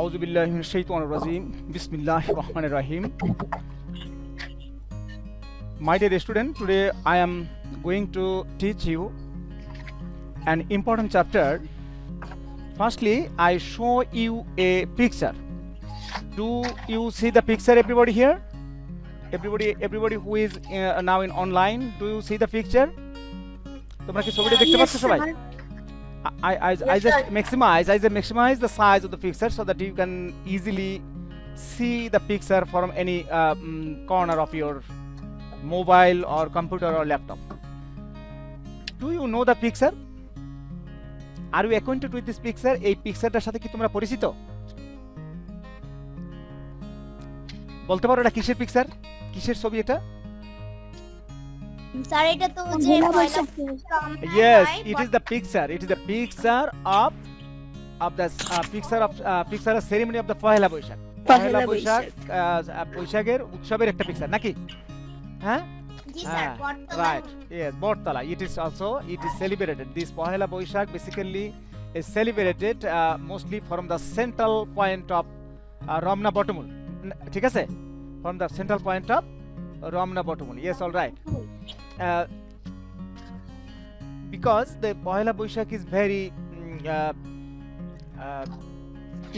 Auzubillahi minash shaitanir rajim. Bismillahir Rahmanir Rahim. My dear student, today I am going to teach you an important chapter. Firstly, I show you a picture. Do you see the picture, everybody here? Everybody who is now in online, do you see the picture? তোমরা কি ছবিটা দেখতে পাচ্ছ সবাই? I just maximize the size of the picture so that you can easily see the picture from any corner of your mobile or computer or laptop. Do you know the picture? Are you acquainted with this picture? এই পিকচারটার সাথে কি তোমরা পরিচিত? বলতে পারো এটা কিসের picture? কিসের ছবি এটা? স্যার এটা তো যে Yes, it is the picture. It is the picture of the picture of ceremony of the Pohela Baishakh. Pahela Boishakh বৈশাখের উৎসবের একটা পিকচার নাকি? হ্যাঁ? জি sir Battala Right. Yes, Battala. It is celebrated. This Pahela Baishakh basically is celebrated mostly from the central point of Ramna Batamul. ঠিক আছে? From the central point of Ramna বটমূল. Yes, all right. Because the Pohela Baishakh is very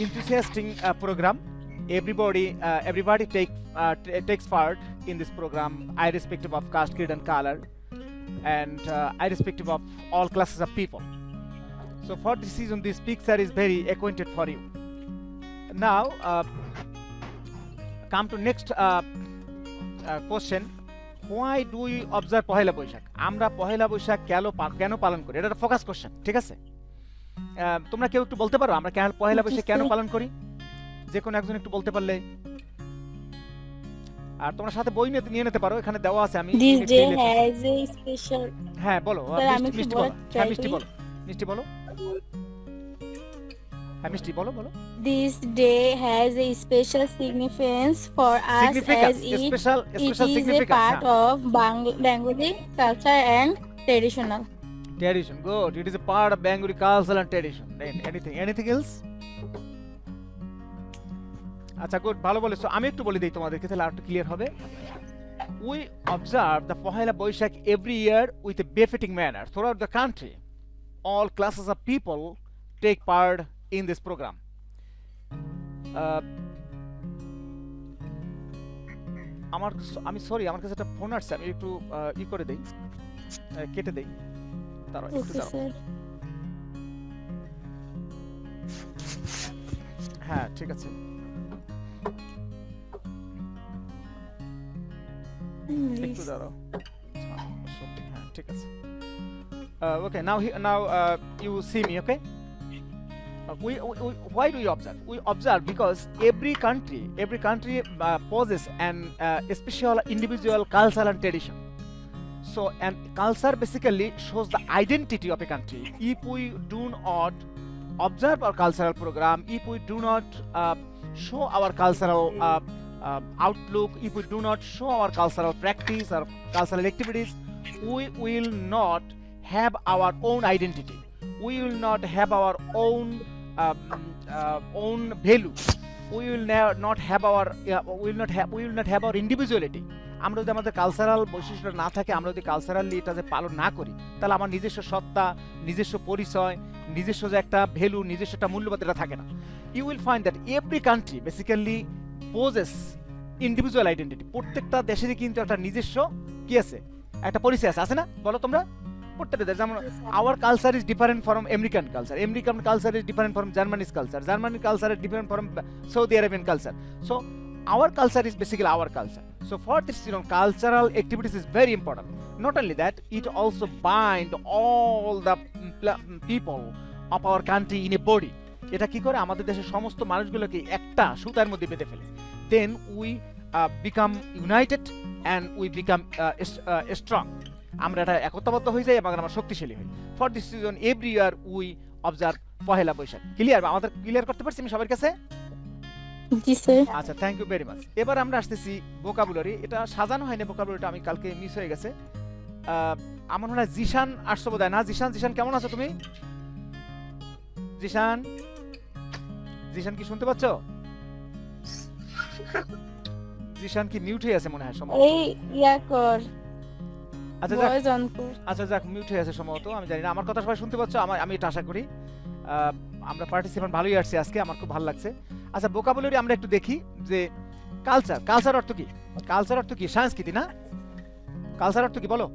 enthusiastic program. Everybody takes part in this program, irrespective of caste, creed, and color, and irrespective of all classes of people. So for this reason, this picture is very acquainted for you. Now, come to next question. Why do we observe Pohela Boishakh? আমরা পহেলা বৈশাখ কেন পালন করি? এটা একটা focus question, ঠিক আছে? তোমরা কেউ একটু বলতে পারো আমরা পহেলা বৈশাখ কেন পালন করি? যে কোনো একজন একটু বলতে পারলে। আর তোমরা সাথে বই নিয়ে নিতে পারো, এখানে দেওয়া আছে। আমি হ্যাঁ বলো, মিষ্টি বলো। হ্যাঁ মিষ্টি বলো, মিষ্টি বলো। হ্যাঁ মিষ্টি বলো। This day has a special significance for us as it is a part of Bengali culture and tradition. Good. It is a part of Bengali culture and tradition. Anything else? আচ্ছা গুড, ভালো বলেছো। আমি একটু বলে দিই তোমাদেরকে, তাহলে আরেকটু ক্লিয়ার হবে। We observe the Pohela Boishakh every year with a befitting manner throughout the country. All classes of people take part in this program. আমি সরি, আমার কাছে একটা ফোন আসছে, আমি একটু করে দেই, কেটে দেই। দাঁড়াও একটু দাঁড়াও। হ্যাঁ ঠিক আছে। একটু দাঁড়াও। হ্যাঁ ঠিক আছে। Okay, now you see me, okay? Why do we observe? We observe because every country possesses an special individual culture and tradition. So, and culture basically shows the identity of a country. If we do not observe our cultural program, if we do not show our cultural outlook, if we do not show our cultural practice or cultural activities, we will not have our own identity. We will not have our own value. We will not have our individuality. আমরা যদি আমাদের cultural বৈশিষ্ট্য না থাকে, আমরা যদি culturally এটা যে পালন না করি, তাহলে আমার নিজস্ব সত্তা, নিজস্ব পরিচয়, নিজস্ব যে একটা ভ্যালু, নিজস্ব একটা মূল্যবোধ এটা থাকে না। You will find that every country basically poses individual identity. প্রত্যেকটা দেশেরই কিন্তু একটা নিজস্ব কি আছে, একটা পরিচয় আছে না? বলো তোমরা। প্রত্যেকটা দেশ, যেমন hour culture is different from American culture, American culture is different from জার্মানিজ culture, Germany culture is different from Saudi Arabian culture. So our culture is basically our culture. So for this reason, cultural activities is very important. Not only that, it also bind all the people of our country in a body. এটা কি করে? আমাদের দেশের সমস্ত মানুষগুলোকে একটা সুতার মধ্যে বেঁধে ফেলে। Then we become united and we become strong. আমরা এটা একতাবদ্ধ হয়ে যাই এবং আমরা শক্তিশালী হই। For this reason, every year we observe Pohela Boishakh. Clear? আমাদের ক্লিয়ার করতে পারছি আমি সবার কাছে? জি স্যার। আচ্ছা, থ্যাংক ইউ ভেরি মাচ। এবার আমরা আসতেছি ভোকাবুলারি। এটা সাজানো হয়নি, ভোকাবুলারিটা আমি কালকে মিস হয়ে গেছে। আমার মনে হয় জিশান আসছো বোধহয় না? জিশান কেমন আছো তুমি? জিশান জিশান কি শুনতে পাচ্ছো? জিশান কি মিউট হয়ে আছে মনে হয় সম্ভবত। এই ইয়া কর, আচ্ছা যাক, ভয়েস অন কর। আচ্ছা যাক, মিউট হয়ে আছে সম্ভবত, আমি জানি না। আমার কথা সবাই শুনতে পাচ্ছ? আমি এটা আশা করি। আমরা পার্টিসিপেন্ট ভালোই আসছে আজকে, আমার খুব ভালো লাগছে। আচ্ছা, ভোকাবুলারি আমরা একটু দেখি যে কালচার, কালচার অর্থ কি? কালচার অর্থ কি? সংস্কৃতি না? কালচার অর্থ কি বলো?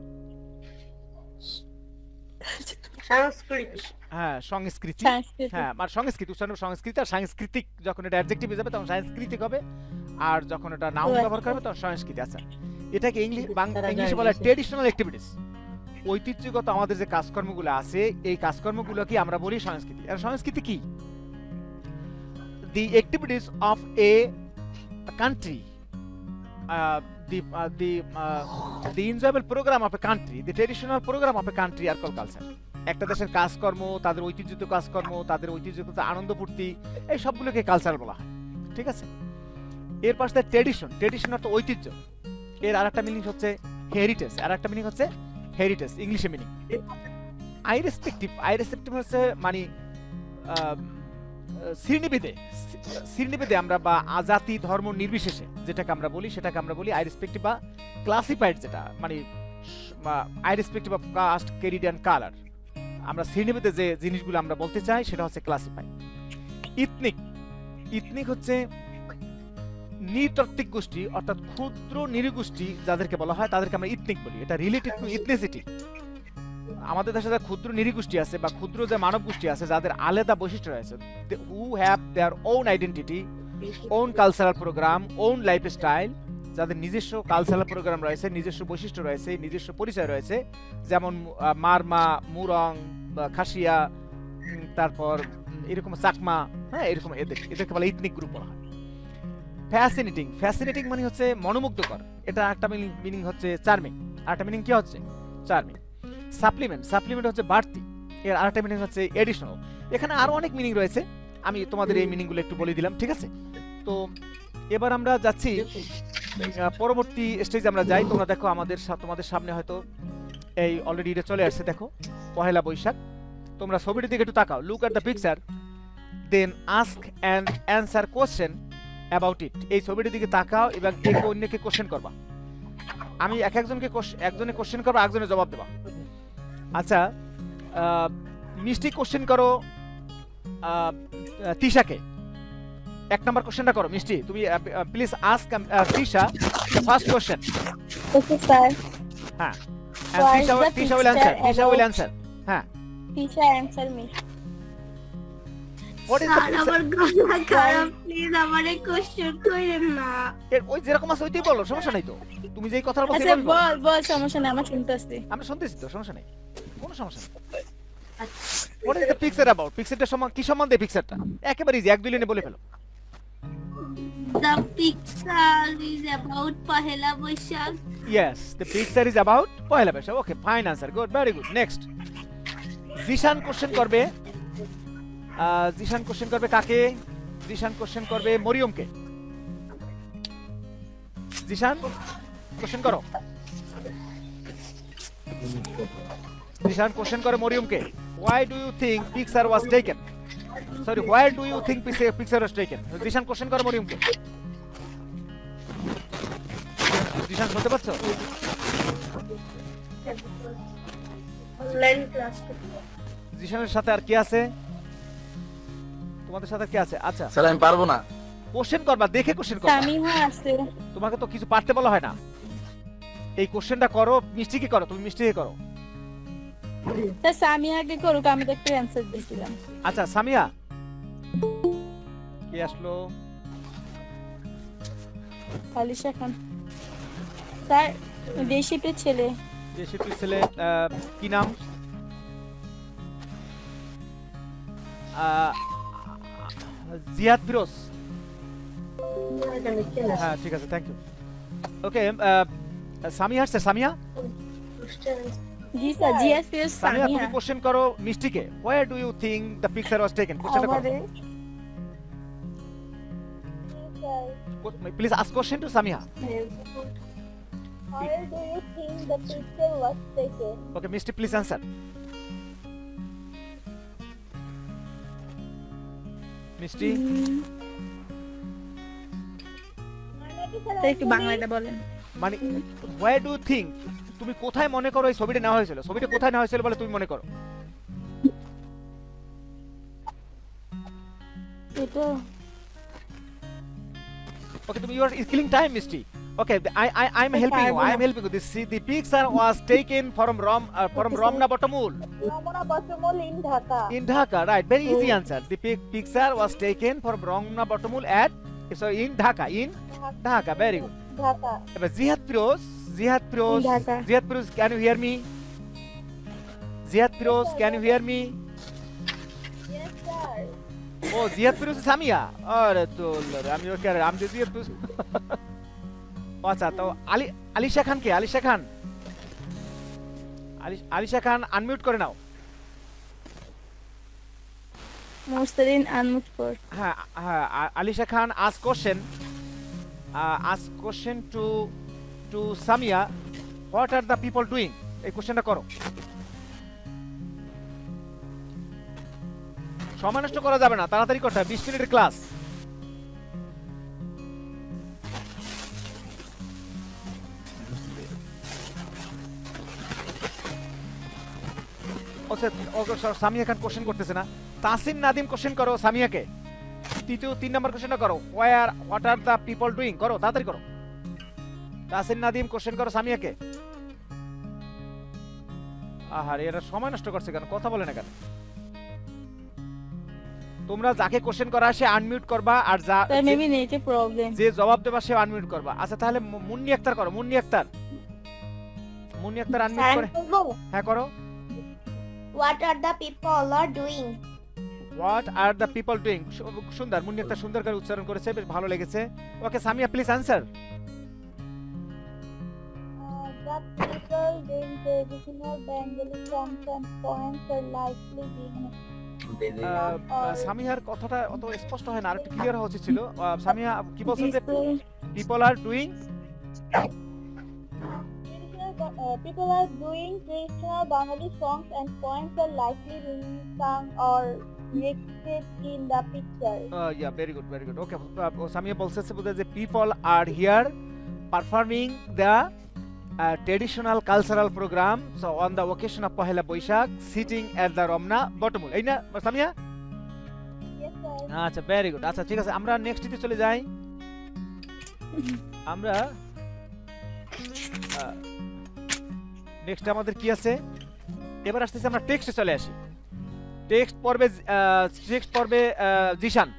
সংস্কৃতি। হ্যাঁ, সংস্কৃতি। সংস্কৃতি। হ্যাঁ, আর সংস্কৃতি, উচ্চারণ সংস্কৃতি আর সাংস্কৃতিক, যখন এটা অ্যাডজেক্টিভ হয়ে যাবে তখন সাংস্কৃতিক হবে, আর যখন এটা নাউন ব্যবহার করবে তখন সংস্কৃতি। আচ্ছা, এটাকে ইংলিশে বলা হয় ট্র্যাডিশনাল অ্যাক্টিভিটিস। ঐতিহ্যগত আমাদের যে কাজকর্মগুলো আছে, এই কাজকর্মগুলোকে আমরা বলি সংস্কৃতি। আর সংস্কৃতি কি? দি activities of a country, the enjoyable program of a country, the traditional program of a country are called culture. একটা দেশের কাজকর্ম, তাদের ঐতিহ্যগত কাজকর্ম, তাদের ঐতিহ্যগত আনন্দ ফুর্তি, এই সবগুলোকে কালচার বলা হয়। ঠিক আছে? এর পাশে ট্র্যাডিশন, ট্র্যাডিশন অর্থ ঐতিহ্য। এর আরেকটা মিনিং হচ্ছে হেরিটেজ, আরেকটা মিনিং হচ্ছে হেরিটেজ, ইংলিশে মিনিং। আইরেসপেক্টিভ হচ্ছে মানে শ্রেণীভেদে আমরা বা জাতি ধর্ম নির্বিশেষে যেটাকে আমরা বলি, সেটাকে আমরা বলি আইরেসপেক্টিভ বা ক্লাসিফাইড, যেটা মানে irrespective of caste, credit and colour. আমরা শ্রেণীভেদে যে জিনিসগুলো আমরা বলতে চাই সেটা হচ্ছে ক্লাসিফাইড। ইথনিক হচ্ছে নৃতাত্ত্বিক গোষ্ঠী, অর্থাৎ ক্ষুদ্র নৃগোষ্ঠী যাদেরকে বলা হয় তাদেরকে আমরা ইথনিক বলি। এটা রিলেটেড টু ইথনিসিটি। আমাদের দেশে যে ক্ষুদ্র নৃগোষ্ঠী আছে বা ক্ষুদ্র যে মানব গোষ্ঠী আছে, যাদের আলাদা বৈশিষ্ট্য রয়েছে, who have their own identity, own cultural program, own lifestyle, যাদের নিজস্ব কালচারাল প্রোগ্রাম রয়েছে, নিজস্ব বৈশিষ্ট্য রয়েছে, নিজস্ব পরিচয় রয়েছে, যেমন মারমা, মুরং, খাসিয়া, তারপর এরকম চাকমা, হ্যাঁ, এরকম এদেরকে বলে ইথনিক গ্রুপ বলা হয়। ফ্যাসিনেটিং মানে হচ্ছে মনোমুগ্ধকর। এটা একটা মিনিং হচ্ছে চার্মিং, আরেকটা মিনিং কি হচ্ছে চার্মিং। সাপ্লিমেন্ট হচ্ছে বাড়তি, এর আরেকটা মিনিং হচ্ছে এডিশনাল। এখানে আরো অনেক মিনিং রয়েছে, আমি তোমাদের এই মিনিংগুলো একটু বলে দিলাম। ঠিক আছে? তো এবার আমরা যাচ্ছি পরবর্তী স্টেজে আমরা যাই। তোমরা দেখো তোমাদের সামনে হয়তো এই অলরেডি এটা চলে আসছে, দেখো পহেলা বৈশাখ। তোমরা ছবিটির দিকে একটু তাকাও, look at the picture, then ask and answer question about it. এই ছবিটির দিকে তাকাও এবং একে অন্যকে কোশ্চেন করবা। আমি একজনে কোশ্চেন করবো, একজনে জবাব দেবা। আচ্ছা, মিষ্টি কোশ্চেন করো তিশাকে। 1 নাম্বার কোশ্চেনটা করো মিষ্টি, তুমি please ask Tisha the first question. Okay sir. হ্যাঁ, and Tisha will answer. হ্যাঁ, Tisha answer me. What is the sir, আমার গলা খারাপ, প্লিজ আমারে কোশ্চেন কইরেন না। ওই যেরকম আছে ওইটাই বলো, সমস্যা নাই তো। তুমি যেই কথা বলছো আচ্ছা সেটাই বলো। বল, সমস্যা নেই, আমরা শুনতেছি। আমরা শুনতেছি তো, সমস্যা নেই, কোনো সমস্যা নেই। What is the picture about? পিকচারটা কি সম্বন্ধে পিকচারটা? একেবারে ইজি, 1-2 লাইনে বলে ফেলো। The picture is about Pohela Boishakh. Yes, the picture is about Pohela Boishakh. Okay, fine answer. Good, very good. Next. Zeeshan question করবে কাকে? জিশান কোশ্চেন করবে মরিয়মকে। জিশান কোশ্চেন করো। জিশান কোশ্চেন করে মরিয়মকে, why do you think picture was taken? Sorry, where do you think picture was taken? Zeeshan question করে মরিয়মকে। জিশান শুনতে পাচ্ছো? Online class. জিশানের সাথে আর কি আছে? তোমাদের সাথে কি আছে? আচ্ছা স্যার আমি পারবো না। কোশ্চেন করবা, দেখে কোশ্চেন করবা। সামিহা আছে। তোমাকে তো কিছু পারতে বলা হয় না। এই কোশ্চেনটা করো, মিষ্টি কি করো? তুমি মিষ্টি কি করো? তা সামিহাকে করুক, আমি তো একটু অ্যানসার দিয়েছিলাম। আচ্ছা, সামিয়া কি আসলো? আলিশা খান স্যার, দেশিপের ছেলে। দেশিপের ছেলে কি নাম? জিয়াদ ফিরোজ। হ্যাঁ, ঠিক আছে, থ্যাংক ইউ। ওকে, সামিয়া আসছে। সামিয়া, জি স্যার, জিএস ফিরোজ সামিয়া তুমি সামিহা। কোশ্চেন করো মিষ্টিকে, where do you think the picture was taken? কোশ্চেনটা করো please. Ask question to Samia. Where do you think the picture was taken? Okay Mishti, please answer. মিষ্টি একটু বাংলাটা বলেন। মানে where do you think, তুমি কোথায় মনে করো এই ছবিটা নেওয়া হয়েছিল? ছবিটা কোথায় নেওয়া হয়েছিল বলে তুমি মনে করো? এটা Okay, you are killing time, Misty. Okay, I'm helping you. I'm helping you. The picture was taken from Romna Bottomul. Ramona Bottomul in Dhaka. In Dhaka, right? Very easy answer. The picture was taken from Romna Bottomul at in Dhaka. In Dhaka, very good. Dhaka. Ziad Firoz, Dhaka. Ziad Firoz, can you hear me? Ziad Firoz, can you hear me? Yes, sir. Oh, Ziad Firoz is Samia. अरे तो I'm your carrier. I'm the Ziad Firoz. अच्छा तो আলিশা খান কে? আলিশা খান, আলিশা খান unmute করে নাও। Mustarin unmute কর। হ্যাঁ হ্যাঁ, আলিশা খান ask question to Samia. What are the people doing? এই কোশ্চেনটা করো। সময় নষ্ট করা যাবে না, তাড়াতাড়ি করতে হবে, 20 মিনিটের ক্লাস। সামিয়া খান কোশ্চেন করতেছে না। তাসিন নাদিম কোশ্চেন করো সামিয়াকে। 3 নাম্বার কোশ্চেনটা করো, what are the people doing, করো তাড়াতাড়ি করো। তাসিন নাদিম কোশ্চেন করো সামিয়াকে। আহারে এরা সময় নষ্ট করছে কেন, কথা বলে না কেন? তোমরা যাকে কোশ্চেন করা সে আনমিউট করবা, আর মেবি নেটে প্রবলেম, যে জবাব দেবা সে আনমিউট করবা। আচ্ছা তাহলে মুন্নি আক্তার করো। মুন্নি আক্তার আনমিউট করে। হ্যাঁ করো। What are the people are doing? What are the people doing? সুন্দর, মুন্নি আক্তার সুন্দর করে উচ্চারণ করেছে, বেশ ভালো লেগেছে। Okay Samia please answer. The people doing traditional Bengali songs and poems are likely being সামিয়ার কথাটা অত স্পষ্ট হয় না, আর একটু ক্লিয়ার হওয়া উচিত ছিল। সামিয়া কি বলছেন যে people are doing traditional Bengali songs and poems are likely being sung or recorded in the picture. Yeah, very good, very good. Okay, Samia বলছে যে people are here performing the traditional cultural program so on the occasion of Pohela Boishakh sitting at the Romna Bottomul. এই না Samia? Yes, sir. আচ্ছা very good. আচ্ছা ঠিক আছে, আমরা next তে চলে যাই। আমরা নেক্সট আমাদের কি আছে? এবার আসতেছি আমরা টেক্সটে চলে আসি। টেক্সট পর্বে জিশান।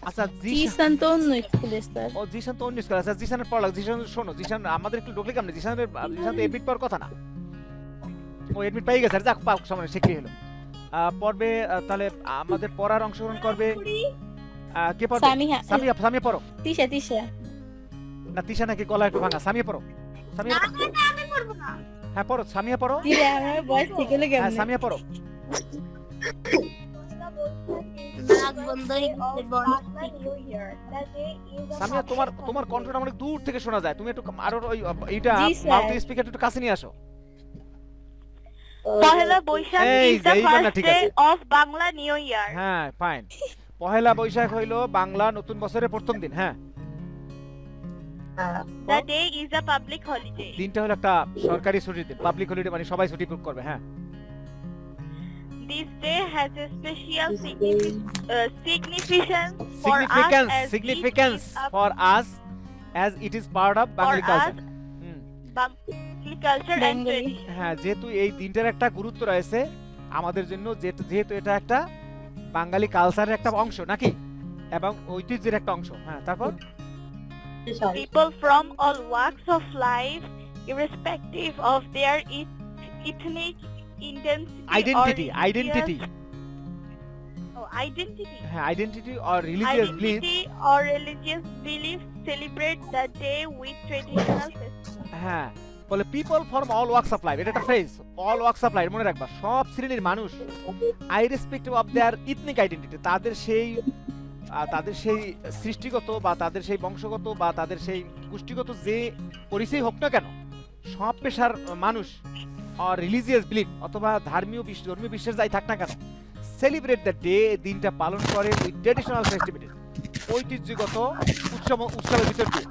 আচ্ছা জিশান তো অন্য স্কুলে স্যার। ও জিশান তো অন্য স্কুলে। আচ্ছা জিশানের পড়া, জিশান শোনো, জিশান আমাদের একটু ঢোকলে কেমন? জিশান তো এডমিট পাওয়ার কথা না, ও এডমিট পেয়ে গেছে। যাক পাক সামনে শিখে হলো। পড়বে তাহলে আমাদের পড়ার অংশগ্রহণ করবে কে পড়বে? সামিয়া পড়ো। তিশা না, তিশা নাকি গলা একটু ভাঙা। সামিয়া পড়ো। সামিয়া আমি পড়বো না। হ্যাঁ পড়ো, সামিয়া পড়ো। দিলে আমার ভয়েস ঠিক হলো কেমন? হ্যাঁ সামিয়া পড়ো। সামিয়া তোমার কণ্ঠটা অনেক দূর থেকে শোনা যায়, তুমি একটু আরো ওই এইটা মাউথ স্পিকারটা একটু কাছে নিয়ে আসো। Pahela Baishakh is the first day of Bangla New Year. হ্যাঁ ফাইন। পহেলা বৈশাখ হইলো বাংলা নতুন বছরের প্রথম দিন। হ্যাঁ, The day is a public holiday. দিনটা হলো একটা সরকারি ছুটির দিন, পাবলিক হলিডে, মানে সবাই ছুটি করবে। হ্যাঁ, This day has a special significance for us as it is part of Bengali culture. Bengali culture and tradition. হ্যাঁ, যেহেতু এই দিনটার একটা গুরুত্ব রয়েছে আমাদের জন্য, যেহেতু এটা একটা বাঙালি কালচারের একটা অংশ নাকি, এবং ঐতিহ্যের একটা অংশ। হ্যাঁ, তারপর People from all walks of life, irrespective of their ethnic identity হ্যাঁ, identity or religious belief celebrate the day with traditional festivals. হ্যাঁ, বলে people from all works of life, এটা একটা phrase. All works of life মনে রাখবা, সব শ্রেণীর মানুষ, আইরেসপেক্টিভ অফ দেয়ার ইথনিক আইডেন্টিটি, তাদের সেই সৃষ্টিগত বা তাদের সেই বংশগত বা তাদের সেই গোষ্ঠীগত যে পরিচয় হোক না কেন, সব পেশার মানুষ আর রিলিজিয়াস বিলিফ অথবা ধর্মীয় বিশ্বাস যাই থাক না কেন, সেলিব্রেট দ্য ডে, দিনটা পালন করে উইথ ট্র্যাডিশনাল ফেস্টিভিটি, ঐতিহ্যগত উৎসবের ভিতর দিয়ে।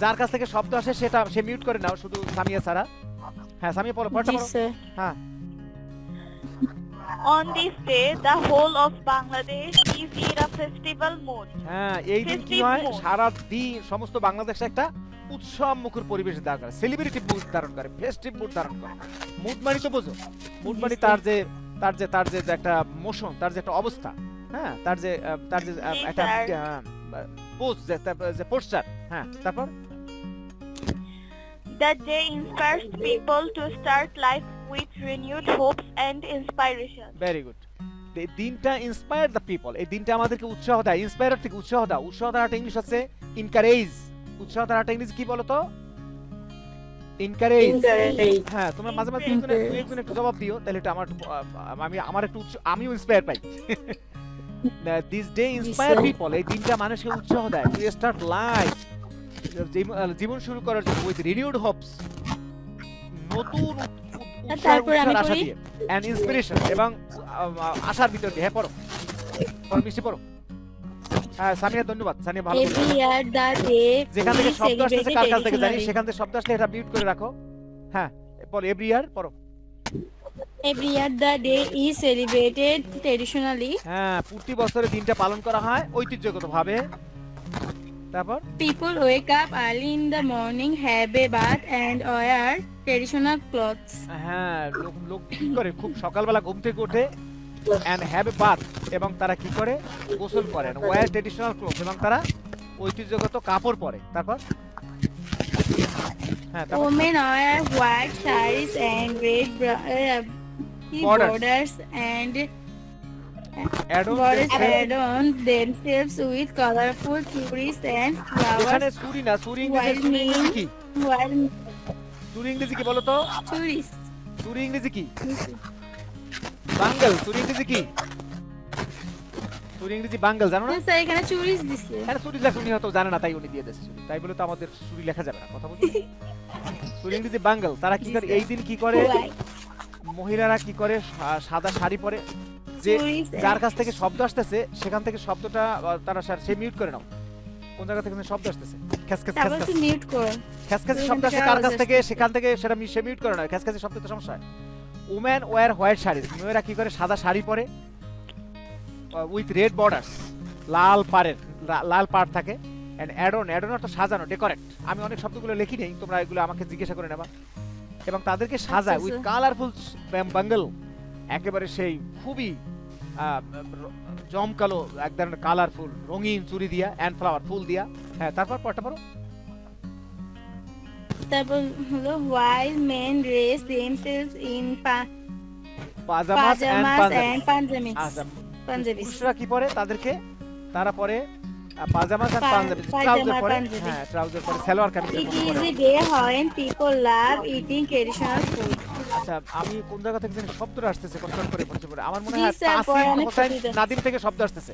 যার কাছ থেকে শব্দ আসে সে মিউট করে নাও, শুধু সামিয়া ছাড়া। হ্যাঁ সামিয়া পড়ো, পড়ো। জি স্যার। হ্যাঁ। On this day, the whole of Bangladesh is in a festival mood. হ্যাঁ, এই দিন কি হয়, সারা দিন সমস্ত বাংলাদেশে একটা উৎসব মুখর পরিবেশ ধারণ করে, সেলিব্রিটি মুড ধারণ করে, ফেস্টিভ মুড ধারণ করে। মুড মানে তো বোঝো, মুড মানে তার যে একটা মোশন, তার যে একটা অবস্থা, হ্যাঁ, তার যে একটা পোজ, যে পোস্টার। হ্যাঁ, তারপর That day inspires people to start life with renewed hopes and inspiration. Very good. এই দিনটা ইন্সপায়ার দ্য পিপল, এই দিনটা আমাদেরকে উৎসাহ দেয়। ইন্সপায়ার থেকে উৎসাহ দাও, উৎসাহ দ্বারা ইংলিশ আছে ইনকারেজ। উৎসাহ দ্বারা ইংলিশ কি বলো তো? ইনকারেজ। হ্যাঁ, তোমরা মাঝে মাঝে একজন একটু জবাব দিও, তাহলে এটা আমার একটু আমিও inspire pi. This day inspire people, এই দিনটা মানুষকে উৎসাহ দেয় টু স্টার্ট লাইফ, জীবন শুরু করার জন্য উইথ রিনিউড হোপস, নতুন উৎসাহের আশা দিয়ে, এন্ড ইন্সপিরেশন, এবং আশার ভিতর দিয়ে। হ্যাঁ পড়ো, মিষ্টি পড়ো। হ্যাঁ সামিয়া, ধন্যবাদ সামিয়া, ভালো। Every year the day যেখান থেকে is শব্দ আসছে কার কাছ থেকে জানি, celebrated সেখান থেকে শব্দ আসলে এটা মিউট করে রাখো। হ্যাঁ পড়ো, এভরি ইয়ার পড়ো। Every year the day is celebrated traditionally. হ্যাঁ, প্রতি বছরে দিনটা পালন করা হয় ঐতিহ্যগতভাবে। তারপর People wake up early in the morning, have a bath and wear traditional clothes. হ্যাঁ, লোক কি করে, খুব সকালবেলা ঘুম থেকে ওঠে, and have a bath, এবং তারা কি করে, গোসল করেন, wear traditional clothes, এবং তারা ঐতিহ্যগত কাপড় পরে। তারপর হ্যাঁ, তারপর Women wear white sarees and red borders and adorn themselves with colorful chudis and এখানে flowers. চুরি না, চুরি ইংরেজি, While চুরি ইংরেজি কি? while চুরি ইংরেজি কি বলো তো? chudis. চুরি ইংরেজি কি? বাঙ্গল। চুরি ইংরেজি কি? চুরি ইংরেজি বাঙ্গল, জানো না? স্যার এখানে চুরিস দিছে। হ্যাঁ, চুরি লেখা উনি হয়তো জানে না, তাই উনি দিয়ে দিয়েছে চুরি, তাই বলে তো আমাদের চুরি লেখা যাবে না, কথা বুঝছো? চুরি ইংরেজি বাঙ্গল। তারা কি করে এই দিন, কি করে মহিলারা, কি করে সাদা শাড়ি পরে, যে যার কাছ থেকে শব্দ আসতেছে সেখান থেকে শব্দটা তারা সে মিউট করে নাও। কোন জায়গা থেকে শব্দ আসতেছে, খ্যাসখ্যাস তারপর খ্যাসখ্যাস একটু মিউট করুন। খ্যাসখ্যাসের শব্দ আসছে কার কাছ থেকে, সেখান থেকে সেটা মিউট করে নাও, খ্যাসখ্যাসের শব্দ তো সমস্যা হয়। উম্যান ওয়্যার হোয়াইট শাড়ি, মেয়েরা কি করে সাদা শাড়ি পরে উইথ রেড বর্ডার্স, লাল পাড় থাকে, এন্ড অ্যাডন অর্থ সাজানো, ডেকোরেট। আমি অনেক শব্দগুলো লিখি নেই, তোমরা এগুলো আমাকে জিজ্ঞাসা করে নেবা। এবং তাদেরকে সাজায় উইথ কালারফুল বাঙ্গল, একেবারে সেই খুবই জমকালো এক ধরনের কালারফুল রঙিন চুড়ি দিয়া, এন্ড ফ্লাওয়ার ফুল দিয়া। হ্যাঁ, তারপর পড়তে পারো। তারপর হলো while men dress themselves in pajamas and panjabi. আচ্ছা, পাঞ্জাবি। পুরুষরা কি পরে, তারা পরে পাজামাস এন্ড পাঞ্জাবি, ট্রাউজার পরে। হ্যাঁ, ট্রাউজার পরে, সালোয়ার কামিজ It পরে। is a day when people love eating traditional food. আচ্ছা, আমি কোন জায়গা থেকে জানি শব্দটা আসতেছে, কনফার্ম করে পড়ে আমার মনে হয় জি স্যার, পরে তাসিন অনেক হোসেন সুবিধা। নাদিম থেকে শব্দ আসতেছে।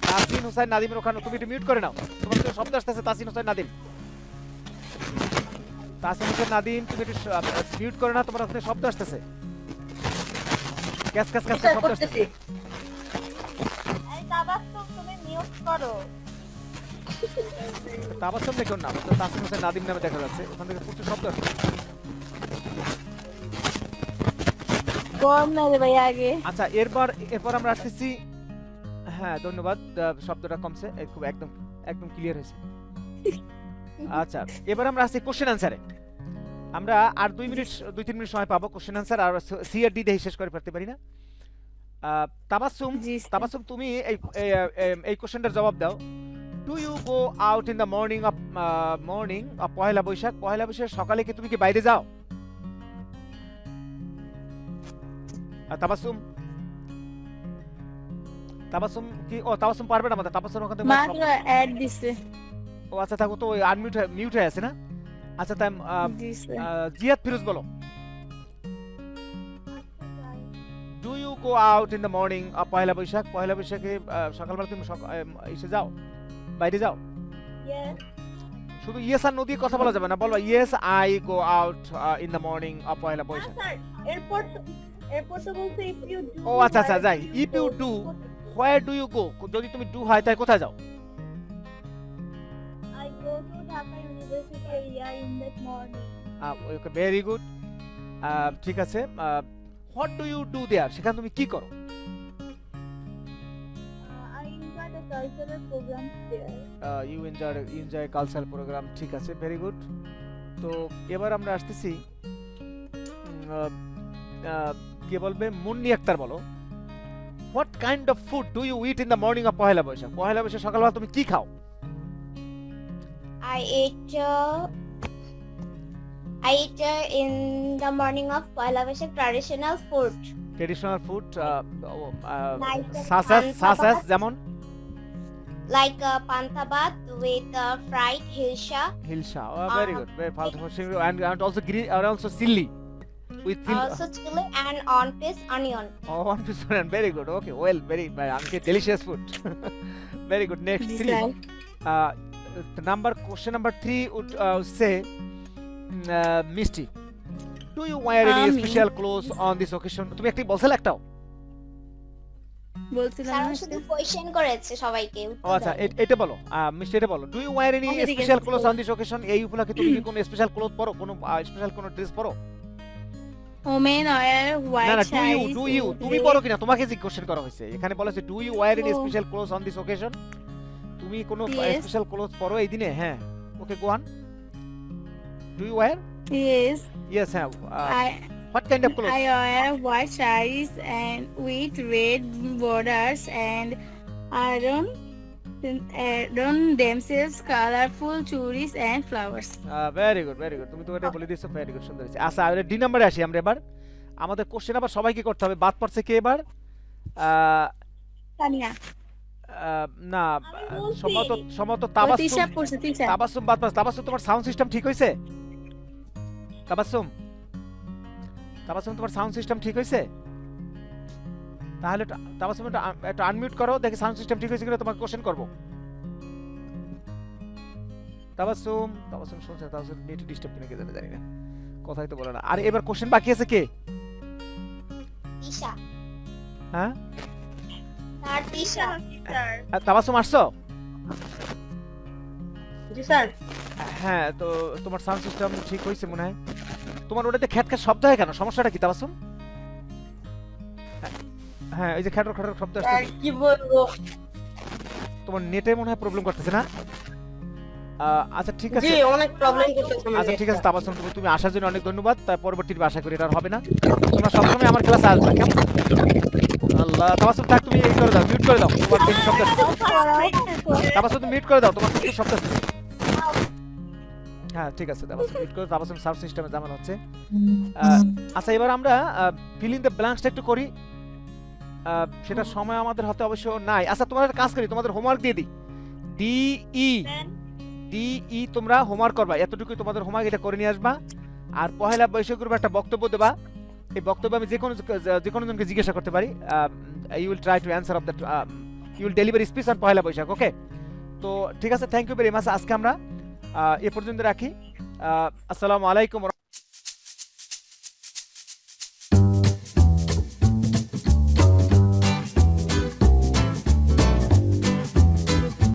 তাসিন হোসেন নাদিমের ওখানে তুমি একটু মিউট করে নাও, তোমার থেকে শব্দ আসতেছে। তাসিন হোসেন নাদিম, তাসিন হোসেন নাদিম, তুমি একটু মিউট করে নাও, তোমার ওখানে শব্দ আসতেছে, ক্যাস ক্যাস ক্যাস শব্দ আসতেছে। এই তাবাসসুম তুমি মিউট করো। তাবাসসুম দেখো না, তো তাসিন হোসেন নাদিম নামে দেখা যাচ্ছে, ওখান থেকে প্রচুর শব্দ আসছে। কম না রে ভাই আগে। আচ্ছা, এরপর আমরা আসতেছি। হ্যাঁ, ধন্যবাদ, শব্দটা কমছে, খুব একদম ক্লিয়ার হয়েছে। আচ্ছা, এবার আমরা আসছি কোশ্চেন আনসারে। আমরা আর 2-3 মিনিট সময় পাবো কোশ্চেন আনসার, আর সি আর ডি দিয়ে শেষ করে ফেলতে পারি না। তাবাসসুম, জি স্যার। তাবাসসুম, তুমি এই কোশ্চেনটার জবাব দাও। Do you go out in the morning of পহেলা বৈশাখ? পহেলা বৈশাখ সকালে কি তুমি কি বাইরে যাও? তাবাসসুম কি? ও, তাবাসসুম পারবে না, আমাদের তাবাসসুম ওখান থেকে মাত্র অ্যাড দিছে। ও আচ্ছা, থাকো তো, ওই মিউট হয়ে আছে না? আচ্ছা, তাই জি স্যার। জিয়াদ ফিরোজ বলো। Do you go out in the morning of পহেলা বৈশাখ? পহেলা বৈশাখে সকালবেলা তুমি এসে যাও, বাইরে যাও? ইয়েস। শুধু ইয়েস আর নো দিয়ে কথা বলা যাবে না, বলবা yes I go out in the morning of Pohela Boishakh. Sir এরপর এরপর তো বলছে if you do ও আচ্ছা আচ্ছা where যাই do you if you go? Do where do you go, যদি তুমি ডু হয় তাই কোথায় যাও? I go to Dhaka University area in the morning. Okay very good. ঠিক আছে, হোয়াট ডু ইউ ডু দেয়ার, সেখানে তুমি কি করো? I enjoy the cultural programs there. You enjoy cultural program, ঠিক আছে ভেরি গুড। তো এবার আমরা আসতেছি কে বলবে? মুন্নি আক্তার বলো, what kind of food do you eat in the morning of পহেলা বৈশাখ? পহেলা বৈশাখ সকালবেলা তুমি কি খাও? I eat in the morning of Poila Boishakh traditional food. Traditional food Like সাসাস যেমন like pantha bhat with fried hilsha, hilsa, very good, very ফালতু and also green and also chili with also chili and on piece onion. one piece onion, very good, okay, well, very delicious food. Very good. Next three, question number 3 would say Misty, do you wear any special clothes on this occasion? তুমি একটি বলছিলে একটাও? বলছিলাম sir না শুধু question করেছে সবাইকে। ও আচ্ছা, এটা বলো মিষ্টি, এটা বলো, ডু ইউ ওয়্যার এনি আমাকে স্পেশাল জিজ্ঞেস ক্লোথস করো। On this occasion? এই উপলক্ষে তুমি কি কোনো স্পেশাল ক্লোথ পরো, কোনো স্পেশাল কোনো ড্রেস পরো? ওমেন ওয়্যার না হোয়াইট না, শাড়ি। ডু ইউ তুমি পরো কিনা, তোমাকে যে কোশ্চেন করা হয়েছে এখানে বলা হয়েছে ডু ইউ ওয়্যার এনি ও। Special clothes on this occasion? তুমি কোনো Yes. স্পেশাল ক্লোথ পরো এই দিনে? হ্যাঁ, okay go on. Do you wear? Yes, yes, হ্যাঁ, I what kind of clothes? I wear white sarees and with red borders and iron themselves colorful churis and flowers. Very good, very good, তুমি তো এটা বলে দিয়েছো, very good, সুন্দর হয়েছে। আচ্ছা, D নম্বরে আসি আমরা এবার। আমাদের কোশ্চেন আবার সবাইকে করতে হবে, বাদ পড়ছে কে এবার? তানিয়া না, বলছি। সম্ভবত তিশা পড়ছে তিশা। তাবাসসুম বাদ পড়ছে। তাবাসসুম, তোমার সাউন্ড সিস্টেম ঠিক হয়েছে? তাবাসসুম তোমার সাউন্ড সিস্টেম ঠিক হয়েছে? তাহলে তাবাসসুম একটু আনমিউট করো, দেখি সাউন্ড সিস্টেম ঠিক হয়েছে কিনা, তোমাকে কোশ্চেন করব। তাবাসসুম শুনছে, তাবাসসুম নেট ডিস্টার্ব কিনা কে জানি না, কথাই তো বলে না। আর এবার কোশ্চেন বাকি আছে কে? তিশা, হ্যাঁ, স্যার তিশা। স্যার তাবাসসুম আসছো? জি স্যার। হ্যাঁ, তো তোমার সাউন্ড সিস্টেম ঠিক হয়েছে মনে হয়। তোমার ওটাতে খ্যাটখ্যাট শব্দ হয় কেন, সমস্যাটা কি তাবাসসুম? হ্যাঁ, এই যে খ্যাটর খ্যাটর শব্দ আসছে, কি বলবো? তোমার নেটে মনে হয় প্রবলেম করতেছে না? আচ্ছা ঠিক আছে, অনেক প্রবলেম করতেছে আচ্ছা ঠিক আছে তাবাসসুম, তুমি আসার জন্য অনেক ধন্যবাদ। তার পরবর্তীতে আশা করি এটা আর হবে না। তোমরা সবসময় আমার ক্লাসে আসবে, কেমন? আল্লাহ, তাবাসসুম থাক, তুমি এই করে দাও, মিউট করে দাও, তোমার বেশি শব্দ আসছে। তাবাসসুম তুমি মিউট করে দাও, তোমার বেশি শব্দ আসছে। হ্যাঁ ঠিক আছে, তাবাসসুম মিউট করে, তাবাসসুম সাউন্ড সিস্টেমে ঝামেলা হচ্ছে। আচ্ছা, এবার আমরা ফিল ইন দ্য ব্ল্যাঙ্কসটা একটু করি। সেটা সময় আমাদের হাতে অবশ্য নাই। আচ্ছা, তোমার একটা কাজ করি, তোমাদের হোমওয়ার্ক দিয়ে দিই। ডিই তোমরা হোমওয়ার্ক করবা, এতটুকুই তোমাদের হোমওয়ার্ক, এটা করে নিয়ে আসবা। আর পহেলা বৈশাখের উপর একটা বক্তব্য দেবা। এই বক্তব্য আমি যে কোনো জনকে জিজ্ঞাসা করতে পারি। You will try to answer of that, you will deliver speech on Pahela Baishakh, okay? তো ঠিক আছে, থ্যাংক ইউ ভেরি মাচ। আজকে আমরা এ পর্যন্ত রাখি। আসসালামু আলাইকুম।